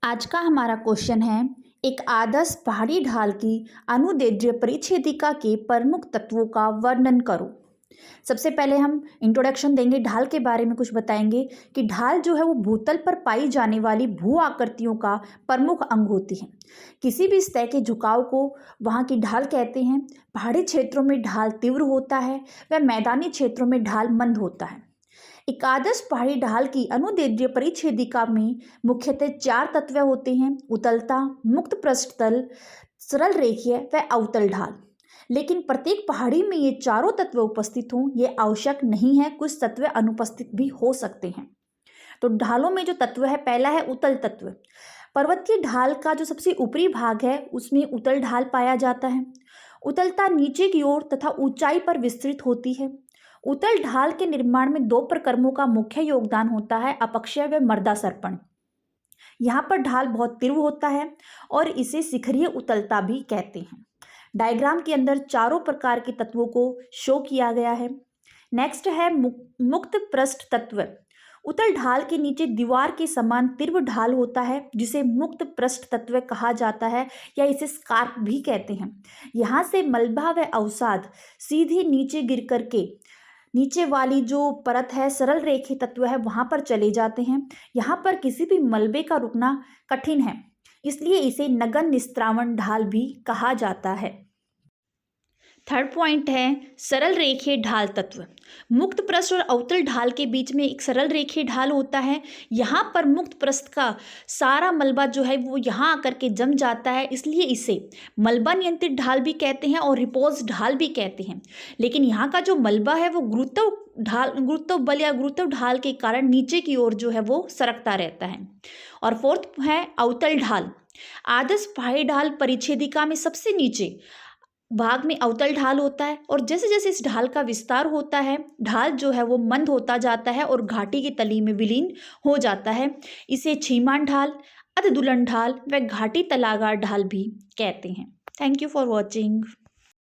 आज का हमारा क्वेश्चन है एक आदर्श पहाड़ी ढाल की अनुदैर्ध्य परिच्छेदिका के प्रमुख तत्वों का वर्णन करो। सबसे पहले हम इंट्रोडक्शन देंगे, ढाल के बारे में कुछ बताएंगे कि ढाल जो है वो भूतल पर पाई जाने वाली भू आकृतियों का प्रमुख अंग होती है। किसी भी सतह के झुकाव को वहाँ की ढाल कहते हैं। पहाड़ी क्षेत्रों में ढाल तीव्र होता है व मैदानी क्षेत्रों में ढाल मंद होता है। एकादश पहाड़ी ढाल की अनुदैर्ध्य परिच्छेदिका में मुख्यतः चार तत्व होते हैं: उतलता, मुक्त पृष्ठ तल, सरल रेखीय व अवतल ढाल। लेकिन प्रत्येक पहाड़ी में ये चारों तत्व उपस्थित हों ये आवश्यक नहीं है, कुछ तत्व अनुपस्थित भी हो सकते हैं। तो ढालों में जो तत्व है, पहला है उतल तत्व। पर्वतीय ढाल का जो सबसे ऊपरी भाग है उसमें उतल ढाल पाया जाता है। उतलता नीचे की ओर तथा ऊंचाई पर विस्तृत होती है। उतल ढाल के निर्माण में दो प्रक्रमों का मुख्य योगदान होता है: अपक्षय व मर्दा सर्पण। यहाँ पर ढाल बहुत तीव्र होता है और इसे शिखरीय उतलता भी कहते हैं। डायग्राम के अंदर चारों प्रकार के तत्वों को शो किया गया है। नेक्स्ट है मुक्त पृष्ठ तत्व। उतल ढाल के नीचे दीवार के समान तीव्र ढाल होता है जिसे मुक्त पृष्ठ तत्व कहा जाता है या इसे स्कार्प भी कहते हैं। यहाँ से मलबा व अवसाद सीधे नीचे गिर करके नीचे वाली जो परत है, सरल रेखी तत्व है, वहां पर चले जाते हैं। यहाँ पर किसी भी मलबे का रुकना कठिन है, इसलिए इसे नगन निस्त्रावण ढाल भी कहा जाता है। थर्ड पॉइंट है सरल रेखीय ढाल तत्व। मुक्त पृष्ठ और अवतल ढाल के बीच में एक सरल रेखीय ढाल होता है। यहाँ पर मुक्त पृष्ठ का सारा मलबा जो है वो यहाँ आकर के जम जाता है, इसलिए इसे मलबा नियंत्रित ढाल भी कहते हैं और रिपोज ढाल भी कहते हैं। लेकिन यहाँ का जो मलबा है वो गुरुत्व बल या गुरुत्व ढाल के कारण नीचे की ओर जो है वो सरकता रहता है। और फोर्थ है अवतल ढाल। आदर्श पहाड़ी ढाल परिच्छेदिका में सबसे नीचे भाग में अवतल ढाल होता है और जैसे जैसे इस ढाल का विस्तार होता है ढाल जो है वो मंद होता जाता है और घाटी की तली में विलीन हो जाता है। इसे छीमान ढाल, अधदुलन ढाल व घाटी तलागार ढाल भी कहते हैं। Thank you for watching.